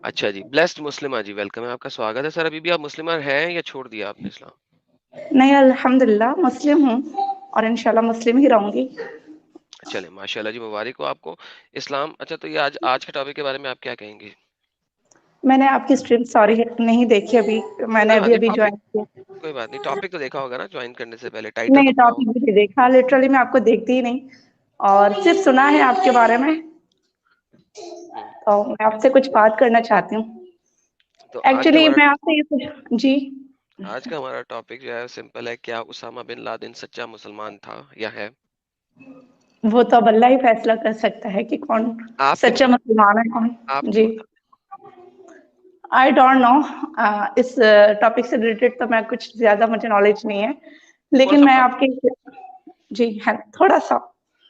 اچھا جی، بلیسڈ مسلمہ جی، ویلکم ہے، آپ کا سواگت ہے سر۔ ابھی بھی آپ مسلمہ ہیں یا چھوڑ دیا آپ نے اسلام؟ نہیں، الحمدللہ مسلم ہوں اور انشاءاللہ مسلم ہی رہوں گی۔ چلیں ماشاء اللہ جی، مبارک ہو آپ کو اسلام۔ اچھا تو یہ آج کے ٹاپک کے بارے میں آپ کیا کہیں گے؟ میں نے آپ کی اسٹریم سوری نہیں دیکھی ابھی، میں نے کوئی بات ابھی نہیں، ابھی ٹاپک جوائن کیا۔ کوئی بات نہیں، ٹاپک تو دیکھا ہوگا نا جوائن کرنے سے پہلے، ٹائٹل نہیں، تو پڑھا ٹاپک ہوگا۔ بھی نہیں دیکھا، لٹرلی میں آپ کو دیکھتی ہی نہیں اور صرف سنا ہے آپ کے بارے میں، ہوں، تو میں آپ سے کچھ بات کرنا چاہتی ہوں۔ تو ایکچولی میں آپ سے یہ جی آج کا ہمارا ٹاپک جو ہے سمپل ہے، کیا اسامہ بن لادن سچا مسلمان تھا یا ہے؟ وہ تو اب اللہ ہی فیصلہ کر سکتا ہے کہ کون آپ کے سچا مطابق، مسلمان ہے کون۔ آپ کے جی، مطابق آئی ڈونٹ نو، اس ٹاپک سے ریلیٹڈ تو میں کچھ زیادہ مجھے نالج نہیں ہے، تھوڑا لیکن سا میں بات آپ کی جی ہے تھوڑا سا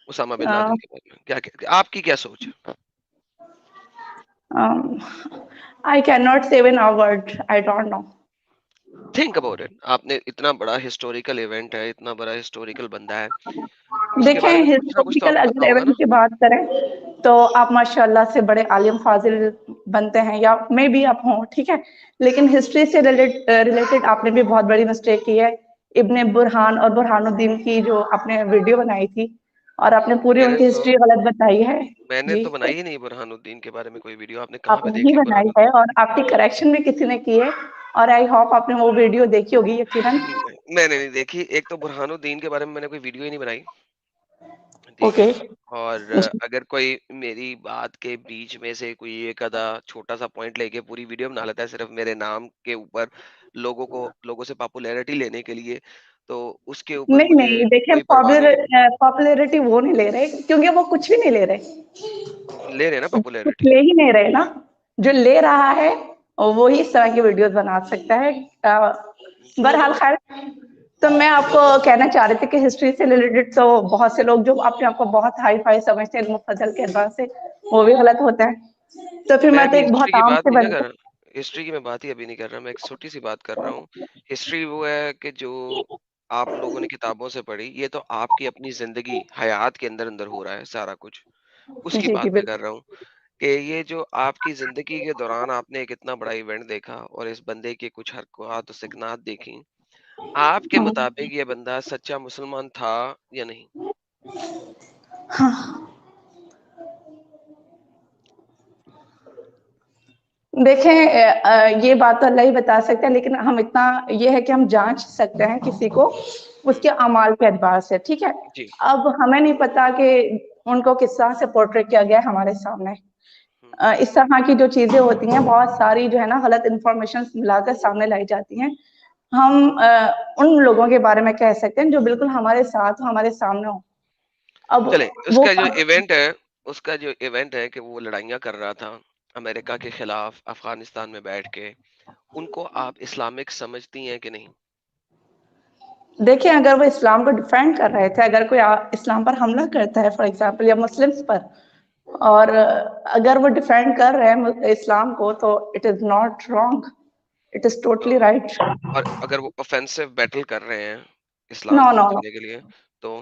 اسامہ بن لادن کے بارے میں آپ کی کیا سوچ ہے؟ آئی can not say in a word, I don't know. Think about it, آپ نے اتنا بڑا ہسٹوریکل ایونٹ ہے، اتنا بڑا ہسٹوریکل بندہ ہے، اس کے دیکھیں بارے میں کچھ نہ کچھ تو آپ ہسٹوریکل کو پتا اگر ہوگا نا۔ ایونٹ کی بات کریں تو آپ ماشاء اللہ سے بڑے عالم فاضل بنتے ہیں، یا میں بھی آپ ہوں، ٹھیک ہے، لیکن ہسٹری سے ریلیٹڈ آپ نے بھی بہت بڑی مسٹیک کی ہے۔ ابن برہان اور برہان الدین کی جو آپ نے ویڈیو بنائی تھی اور آپ نے پوری میں ان نے کی تو ہسٹری غلط بتائی ہے۔ میں نے جی، تو بنائی ہی نہیں برہان الدین کے بارے میں کوئی ویڈیو، آپ نے کہاں آپ پہ دیکھ نہیں لی برہان بنائی ہے الدین؟ اور آپ کی کریکشن بھی کسی نے کی ہے، اور آئی ہوپ آپ نے وہ ویڈیو دیکھی ہوگی یقیناً۔ میں نے نہیں دیکھی، ایک تو برہان الدین کے بارے میں نے کوئی ویڈیو ہی نہیں بنائی، ٹھیک ہے، اوکے اور جی، اگر کوئی میری بات کے بیچ میں سے کوئی ایک آدھا چھوٹا سا پوائنٹ لے کے پوری ویڈیو بنا لیتا ہے صرف میرے نام کے اوپر، لوگوں سے پاپولیرٹی لینے کے لیے، تو اس کے اوپر نہیں مجھے نہیں، دیکھیں کوئی پرواہ نہیں ہے۔ پاپولیرٹی وہ نہیں لے رہے کیونکہ وہ کچھ بھی نہیں لے رہے، لے رہے نا کچھ پاپولیرٹی؟ لے ہی نہیں رہے نا۔ جو لے رہا ہے وہی اس طرح کی ویڈیوز بنا سکتا ہے۔ بہرحال خیر، تو میں آپ کو کہنا چاہ رہی تھی کہ ہسٹری سے ریلیٹڈ تو بہت سے لوگ جو اپنے آپ کو بہت ہائی فائی سمجھتے ہیں مفضل کے اعتبار سے، وہ بھی غلط ہوتا ہے، تو پھر میں میں تو ابھی ایک ہسٹری بہت کی عام بات سے نہیں نا بن کر کے رہا، ہسٹری کی میں بات ہی ابھی نہیں کر رہا، میں ایک چھوٹی سی بات کر رہا ہوں۔ ہسٹری وہ ہے کہ جو آپ لوگوں نے کتابوں سے پڑھی، یہ تو آپ کی اپنی زندگی حیات کے اندر اندر ہو رہا ہے سارا کچھ، اس کی جی جی بات میں کر بالکل۔ رہا ہوں کہ یہ جو آپ کی زندگی کے دوران آپ نے ایک اتنا بڑا ایونٹ دیکھا اور اس بندے کے کچھ حرکات و سکنات دیکھی، آپ کے مطابق یہ بندہ سچا مسلمان تھا یا نہیں؟ ہاں، دیکھیں یہ بات تو اللہ ہی بتا سکتا ہے، لیکن ہم اتنا یہ ہے کہ ہم جانچ سکتے ہیں کسی کو اس ہوں، کے اعمال کے اعتبار سے، ٹھیک ہے۔ جی، اب ہمیں نہیں پتا کہ ان کو کس طرح سے پورٹریٹ کیا گیا ہے ہمارے سامنے۔ ہوں، اس طرح کی جو چیزیں ہوتی ہیں بہت ساری جو ہے نا غلط انفارمیشن ملا کر سامنے لائی جاتی ہیں۔ ہم ان لوگوں کے بارے میں کہہ سکتے ہیں جو بالکل ہمارے ساتھ ہو، ہمارے سامنے ہو۔ اب چلیں اس وہ کا جو ایونٹ ہے، اس کا جو ایونٹ ہے کہ وہ لڑائیاں کر رہا تھا امریکہ کے خلاف افغانستان میں بیٹھ کے، ان کو آپ اسلامک سمجھتی ہیں کہ نہیں؟ دیکھیں اگر وہ اسلام کو ڈیفینڈ کر رہے تھے، اگر کوئی اسلام پر حملہ کرتا ہے فار ایگزامپل یا مسلمس پر، اور اگر وہ ڈیفینڈ کر رہے ہیں اسلام کو، تو it is not wrong, it is totally right. اور اگر وہ اوفینسو بیٹل کر رہے ہیں اسلام نو کو نو نو، بچانے کے لیے تو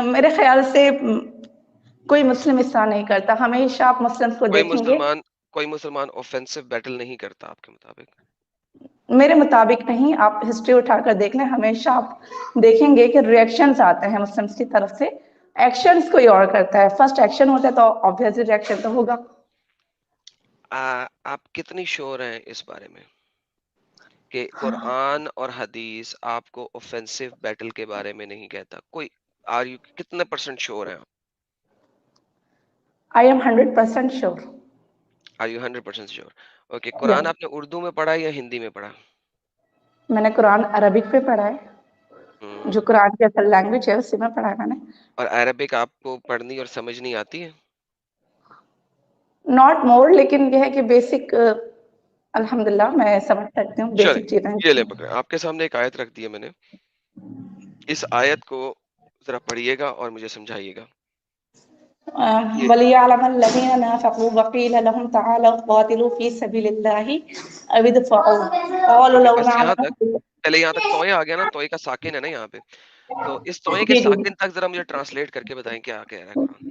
میرے خیال سے کوئی مسلم اس طرح نہیں کرتا، ہمیشہ آپ مسلمس کو کوئی دیکھیں گے۔ مسلمان کوئی مسلمان اوفینسو بیٹل نہیں کرتا آپ کے مطابق؟ میرے مطابق نہیں، آپ ہسٹری اٹھا کر دیکھ لیں، ہمیشہ آپ دیکھیں گے کہ ریئیکشنز آتے ہیں مسلمس کی طرف سے، ایکشنز کوئی اور کرتا ہے، فرسٹ ایکشن ہوتا ہے تو آبویسلی ریئیکشن تو ہوگا۔ آپ کتنی شور ہیں اس بارے میں کہ قرآن اور حدیث آپ کو اوفینسو بیٹل کے بارے میں نہیں کہتا؟ کوئی کتنے پرسنٹ شور ہیں آپ؟ I am 100% sure. Are you 100% شیور؟ اوکے، یا قرآن آپ نے اردو میں پڑھا یا ہندی میں پڑھا؟ میں نے قرآن عربک پہ پڑھا ہے، ہم، جو قرآن کی اصل لینگویج ہے اسی میں پڑھا ہے میں نے۔ اور عربک آپ کو پڑھنی اور سمجھنی آتی ہے؟ ناٹ مور، لیکن یہ ہے کہ بیسک الحمدللہ میں سمجھ سکتی ہوں چلیں، بیسک چیزیں۔ یہ لے پکڑے، آپ کے سامنے ایک آیت رکھ دی ہے میں نے، اس آیت کو ذرا پڑھیے گا اور مجھے سمجھائیے گا۔ یہ وَلِيَعْلَمَ الَّذِينَ نَافَقُوا وَقِيلَ لَهُمْ تَعَالَوْا قَاتِلُوا فِي سَبِيلِ اللَّهِ أَوِ ادْفَعُوا قَالُوا اوکے، لَوْ بس یہاں تک، نَعْلَمُ۔ پہلے یہاں تک توئے آ گیا نا، توئے کا ساکن ہے نا یہاں پہ، تو اس توئے کے جی جی، ساکن تک ذرا مجھے ٹرانسلیٹ کر کے بتائیں کیا کہہ رہا ہے قرآن؟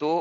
2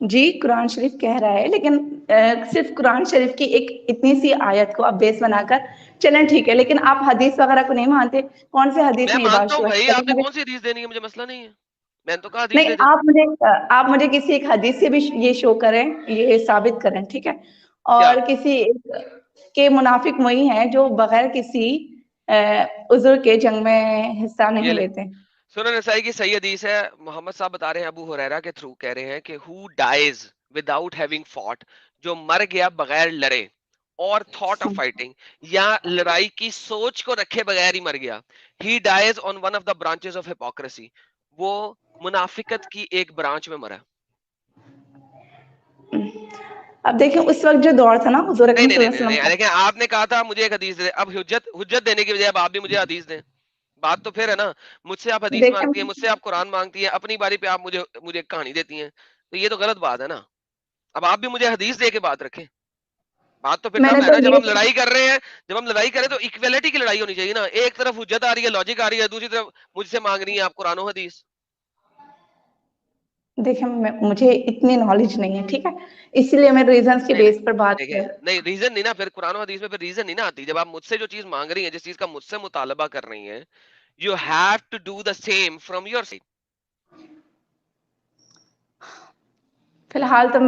جی قرآن شریف کہہ رہا ہے، لیکن صرف قرآن شریف کی ایک اتنی سی آیت کو آپ بیس بنا کر چلیں ٹھیک ہے، لیکن آپ حدیث وغیرہ کو نہیں مانتے. کون سے حدیث میں میں یہ بات مانتا ہوں شو بھائی، ہے؟ آپ نے کون سی حدیث دینی ہے، مجھے مسئلہ نہیں ہے، میں نے تو کہا حدیث نہیں، دے دیں. آپ مجھے کسی ایک حدیث سے بھی یہ شو کریں، یہ ثابت کریں، ٹھیک ہے. کیا اور کسی ایک کے منافق وہی ہیں جو بغیر کسی عذر کے جنگ میں حصہ یہ نہیں لے لیتے. سنن نسائی کی صحیح حدیث ہے، محمد صاحب بتا رہے ہیں ابو ہریرہ کے تھرو کہہ رہے ہیں کہ who dies without having fought, جو مر گیا بغیر لڑے، اور تھاٹ آف فائٹنگ، یا لڑائی کی سوچ کو رکھے بغیر ہی مر گیا، he dies on one of the branches of hypocrisy, وہ منافقت کی ایک برانچ میں مرا. اب دیکھیں اس وقت جو دور تھا نا حضور نہیں اکرم نہیں صلی نہیں اللہ علیہ نہیں وسلم نہیں، لیکن آپ نے کہا تھا مجھے ایک حدیث دے، اب حجت دینے کی بجائے اب آپ بھی مجھے حدیث دیں. بات تو پھر ہے نا، مجھ سے آپ حدیث دیکھیں مانگتی ہیں، مجھ سے آپ قرآن مانگتی ہیں، اپنی باری پہ آپ مجھے کہانی دیتی ہیں، تو یہ تو غلط بات ہے نا. اب آپ بھی مجھے حدیث دے کے بات رکھیں. بات تو پھر میں نے تب ہے تو نا جب ہم یہ لڑائی کر رہے ہیں، جب ہم لڑائی کریں تو ایکویلٹی کی لڑائی ہونی چاہیے نا. ایک طرف حجت آ رہی ہے، لاجک آ رہی ہے، دوسری طرف مجھ سے مانگ رہی ہیں آپ قرآن و حدیث. دیکھیں مجھے اتنی نالج نہیں ہے، ٹھیک ہے، اسی لیے میں ریزنس کے نہیں نہیں بیس پر بات دیکھیں، کر. نہیں ریزن نہیں نا، پھر قرآن و حدیث میں پھر ریزن نہیں نا آتی. جب آپ مجھ سے جو چیز مانگ رہی ہیں، جس چیز کا مجھ سے مطالبہ کر رہی ہیں، you have to do the same from your side. فی الحال تو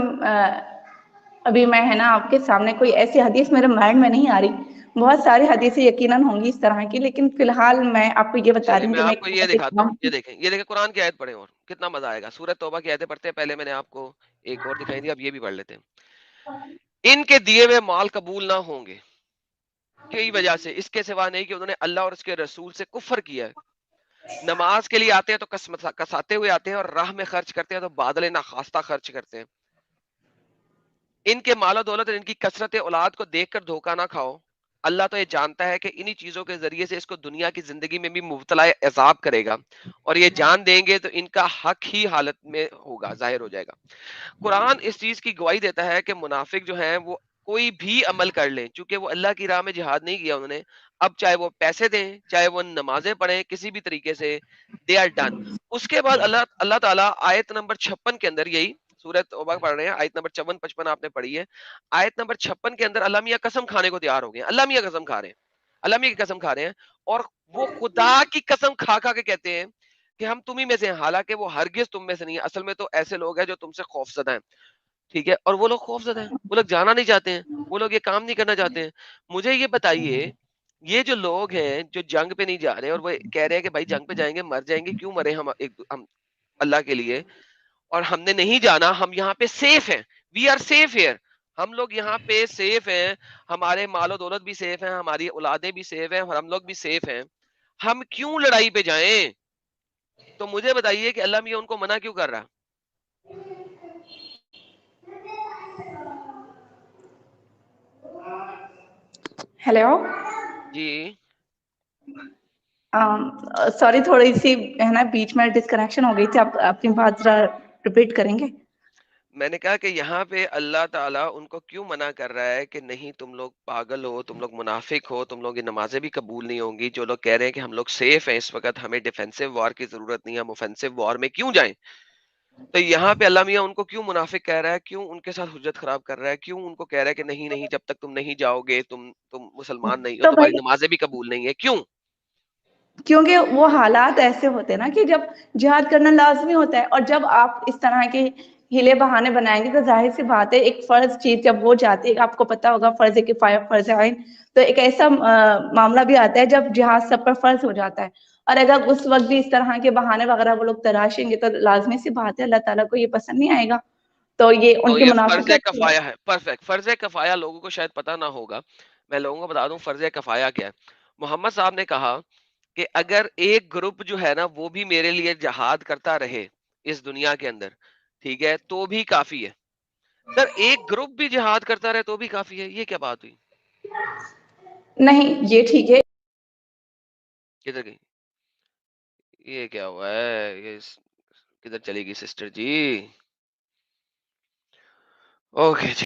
ابھی میں ہے نا آپ کے سامنے کوئی ایسی حدیث میرے مائنڈ میں نہیں آ رہی. بہت ساری حدیثیں یقیناً ہوں گی اس طرح کی، لیکن فی الحال میں آپ کو یہ بتا چلے رہی ہوں میں کہ میں آپ کو یہ ایک دکھاتا ہوں، یہ دیکھیں قرآن کی آیت پڑھیں اور کتنا مزہ آئے گا. سورۃ توبہ کی آیتیں پڑھتے ہیں، پہلے میں نے آپ کو ایک اور دکھائی تھی، اب یہ بھی پڑھ لیتے ہیں. ان کے دیے ہوئے مال قبول نہ ہوں گے کئی وجہ سے، اس کے سوا نہیں کہ انہوں نے اللہ اور اس کے رسول سے کفر کیا ہے. نماز کے لیے آتے ہیں تو کساتے ہوئے آتے ہیں، اور راہ میں خرچ کرتے ہیں تو بادل ناخواستہ خرچ کرتے ہیں. ان کے مال و دولت اور ان کی کثرت اولاد کو دیکھ کر دھوکہ نہ کھاؤ. اللہ تو یہ جانتا ہے کہ انہی چیزوں کے ذریعے سے اس کو دنیا کی زندگی میں بھی مبتلا عذاب کرے گا، اور یہ جان دیں گے تو ان کا حق ہی حالت میں ہوگا، ظاہر ہو جائے گا. قرآن اس چیز کی گواہی دیتا ہے کہ منافق جو ہیں وہ کوئی بھی عمل کر لیں، چونکہ وہ اللہ کی راہ میں جہاد نہیں کیا انہوں نے، اب چاہے وہ پیسے دیں، چاہے وہ نمازیں پڑھیں، کسی بھی طریقے سے دے آر ڈن. اس کے بعد اللہ تعالیٰ آیت نمبر 56 کے اندر، یہی سورۃ توبہ پڑھ رہے ہیں، آیت نمبر 54-55 آپ نے پڑھی ہے، آیت نمبر 56 کے اندر اللہ میاں قسم کھانے کو تیار ہو گئے ہیں. اللہ میاں قسم کھا رہے ہیں، اللہ میاں کی قسم کھا رہے ہیں، اور وہ خدا کی قسم کھا کھا کے کہتے ہیں کہ ہم تم ہی میں سے ہیں، حالانکہ وہ ہرگز تم میں سے نہیں ہے. اصل میں تو ایسے لوگ ہیں جو تم سے خوف زدہ ہیں، ٹھیک ہے، اور وہ لوگ خوف زدہ ہیں، وہ لوگ جانا نہیں چاہتے ہیں، وہ لوگ یہ کام نہیں کرنا چاہتے ہیں. مجھے یہ بتائیے، یہ جو لوگ ہیں جو جنگ پہ نہیں جا رہے اور وہ کہہ رہے ہیں کہ بھائی جنگ پہ جائیں گے مر جائیں گے، کیوں مرے ہم اللہ کے لیے، اور ہم نے نہیں جانا، ہم یہاں پہ سیف ہیں، وی آر سیف ہیئر، ہم لوگ یہاں پہ سیف ہیں، ہمارے مال و دولت بھی سیف ہیں، ہماری اولادیں بھی سیف ہیں، اور ہم لوگ بھی سیف ہیں، ہم کیوں لڑائی پہ جائیں؟ تو مجھے بتائیے کہ اللہ میاں ان کو منع کیوں کر رہا؟ ہیلو. جی سوری، تھوڑی سی ہے نا بیچ میں ڈسکنیکشن ہو گئی تھی، آپ اپنی بات ذرا ریپیٹ کریں گے؟ میں نے کہا کہ یہاں پہ اللہ تعالیٰ ان کو کیوں منع کر رہا ہے کہ نہیں تم لوگ پاگل ہو، تم لوگ منافق ہو، تم لوگ یہ نمازیں بھی قبول نہیں ہوں گی. جو لوگ کہہ رہے ہیں کہ ہم لوگ سیف ہیں اس وقت، ہمیں ڈیفینسو وار کی ضرورت نہیں ہے، ہم اوفینسو وار میں کیوں جائیں؟ تو یہاں پہ اللہ میاں ان کو کیوں منافق کہہ رہا ہے، کیوں ان کے ساتھ حجت خراب کر رہا ہے، کیوں ان کو کہہ رہا ہے کہ نہیں نہیں جب تک تم نہیں جاؤ گے، تم مسلمان نہیں ہو، تو تمہاری بھائی نمازیں بھی قبول نہیں ہے، کیوں؟ کیونکہ وہ حالات ایسے ہوتے ہیں نا کہ جب جہاد کرنا لازمی ہوتا ہے، اور جب آپ اس طرح کے ہیلے بہانے بنائیں گے تو ظاہر سی بات ہے ایک فرض چیز جب وہ جاتی ہے، آپ کو پتا ہوگا فرض کفایہ فرض عین، تو ایک ایسا معاملہ بھی آتا ہے جب جہاد سب پر فرض ہو جاتا ہے، اور اگر اس وقت بھی اس طرح کے بہانے وغیرہ وہ لوگ تراشیں گے تو لازمی سی بات ہے اللہ تعالیٰ کو یہ پسند نہیں آئے گا. تو یہ ان تو کی یہ فرض منافقت ہے. کفایہ ہے. پرفیکٹ. فرض کفایہ لوگوں کو شاید پتہ نہ ہوگا، میں لوگوں کو بتا دوں فرض کفایہ کیا ہے. محمد صاحب نے کہا کہ اگر ایک گروپ جو ہے نا وہ بھی میرے لیے جہاد کرتا رہے اس دنیا کے اندر، ٹھیک ہے، تو بھی کافی ہے. سر ایک گروپ بھی جہاد کرتا رہے تو بھی کافی ہے، یہ کیا بات ہوئی؟ نہیں یہ ٹھیک ہے. کدھر گئی؟ یہ کیا ہوا ہے؟ یہ کدھر چلی گئی سسٹر جی؟ اوکے جی.